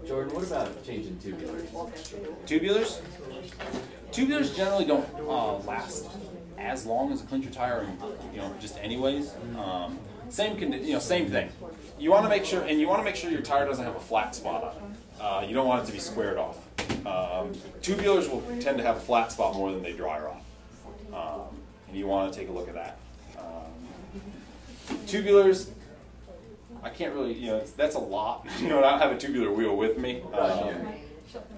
Jordan, what about changing tubulars? Tubulars? Tubulars generally don't last as long as a clincher tire, just anyways. Same thing. You want to make sure, your tire doesn't have a flat spot on it. You don't want it to be squared off. Tubulars will tend to have a flat spot more than they dry rot, and you want to take a look at that. Tubulars, I can't really, that's a lot. I don't have a tubular wheel with me,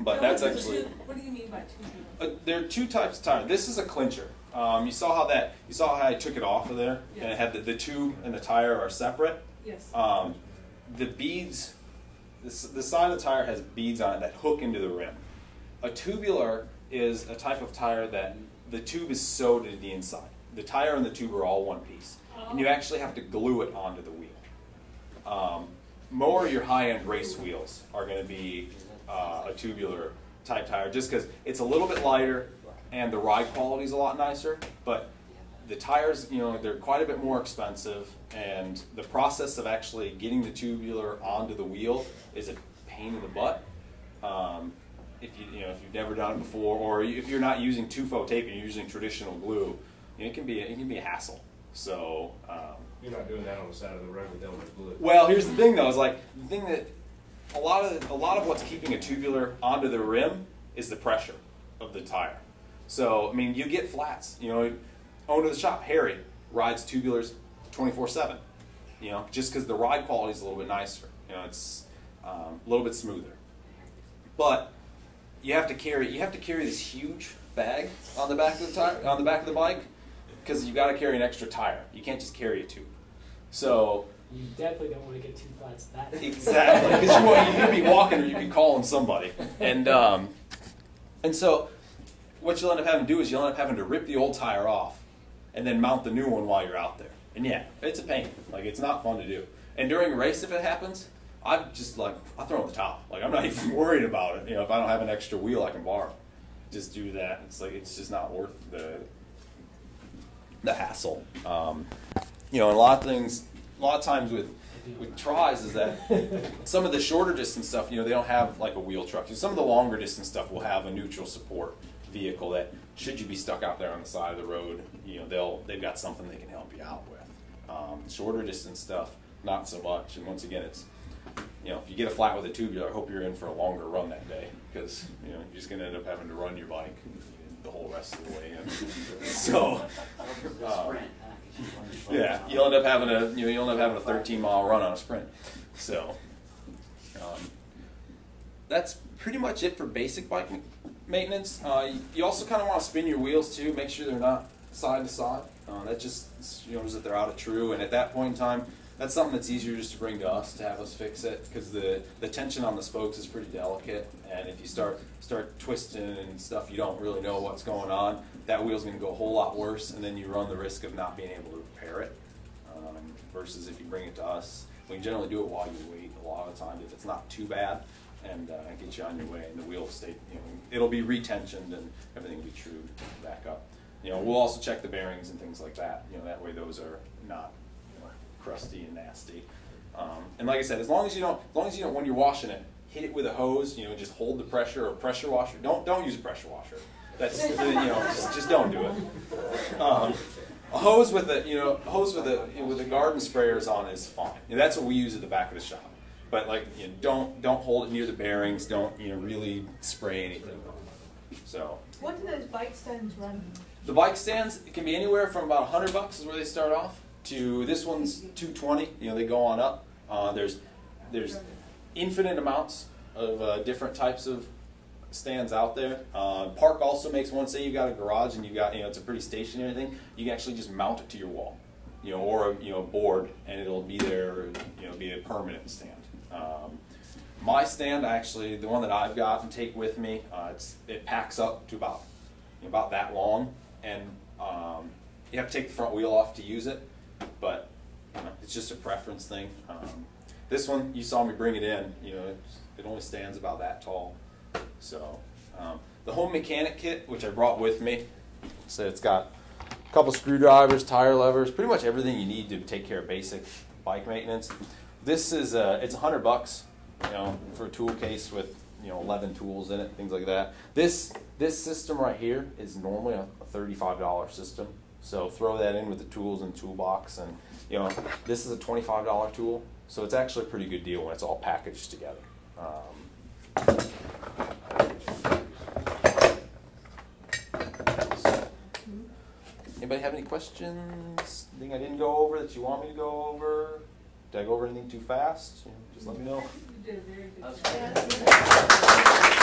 but that's actually. What do you mean by tubular? There are two types of tire. This is a clincher. You saw how I took it off of there, and it had the tube and the tire are separate. Yes. The beads, the side of the tire has beads on it that hook into the rim. A tubular is a type of tire that the tube is sewed into the inside. The tire and the tube are all one piece, and you actually have to glue it onto the wheel. More your high-end race wheels are going to be a tubular type tire, just because it's a little bit lighter and the ride quality is a lot nicer, but the tires, they're quite a bit more expensive, and the process of actually getting the tubular onto the wheel is a pain in the butt. If you've never done it before, or if you're not using TUFO tape and you're using traditional glue, it can be a hassle. So you're not doing that on the side of the road with Elmer's glue. Well, here's the thing though, is like the thing that a lot of what's keeping a tubular onto the rim is the pressure of the tire. So you get flats. Owner of the shop, Harry, rides tubulars 24/7. Just because the ride quality is a little bit nicer. It's a little bit smoother. But you have to carry this huge bag on the back of the tire, on the back of the bike, because you got to carry an extra tire. You can't just carry a tube. So you definitely don't want to get two flats that. Exactly, because you'd be walking or you'd be calling somebody, and so what you'll end up having to do is you'll end up having to rip the old tire off and then mount the new one while you're out there. And yeah, it's a pain. It's not fun to do. And during a race, if it happens, I throw in the towel. I'm not even worried about it. If I don't have an extra wheel I can borrow, just do that. It's just not worth the hassle. A lot of times with tries is that some of the shorter distance stuff, they don't have a wheel truck. Some of the longer distance stuff will have a neutral support vehicle that, should you be stuck out there on the side of the road, they've got something they can help you out with. Shorter distance stuff, not so much. And once again, it's if you get a flat with a tubular, I hope you're in for a longer run that day, because you're just going to end up having to run your bike the whole rest of the way in. So yeah, you'll end up having a 13-mile run on a sprint. So that's pretty much it for basic bike maintenance. You also kind of want to spin your wheels too, make sure they're not side to side. That just shows that they're out of true, and at that point in time, that's something that's easier just to bring to us to have us fix it, because the tension on the spokes is pretty delicate, and if you start twisting and stuff, you don't really know what's going on, that wheel's going to go a whole lot worse, and then you run the risk of not being able to repair it. Versus if you bring it to us, we can generally do it while you wait a lot of times if it's not too bad, and get you on your way, and the wheel will stay, it'll be retensioned and everything will be true back up. We'll also check the bearings and things like that. That way those are not crusty and nasty. And like I said, as long as you don't, when you're washing it, hit it with a hose. Just hold the pressure, or pressure washer. Don't use a pressure washer. That's just don't do it. A hose with the garden sprayers on is fine. That's what we use at the back of the shop. But don't hold it near the bearings. Don't really spray anything. So. What do those bike stands run? The bike stands, it can be anywhere from about $100 is where they start off, to this one's $220. They go on up. There's infinite amounts of different types of stands out there. Park also makes one. Say you've got a garage and you've got it's a pretty stationary thing. You can actually just mount it to your wall, or a board, and it'll be there. Be a permanent stand. My stand, actually, the one that I've got and take with me, it packs up to about that long, and you have to take the front wheel off to use it, but it's just a preference thing. This one, you saw me bring it in, it only stands about that tall. So the home mechanic kit, which I brought with me, so it's got a couple screwdrivers, tire levers, pretty much everything you need to take care of basic bike maintenance. This is it's $100. for a tool case with 11 tools in it, things like that. This system right here is normally a $35 system. So throw that in with the tools and toolbox, and this is a $25 tool. So it's actually a pretty good deal when it's all packaged together. Anybody have any questions? Anything I didn't go over that you want me to go over? Did I go over anything too fast? Just let me know. You did a very good That's job.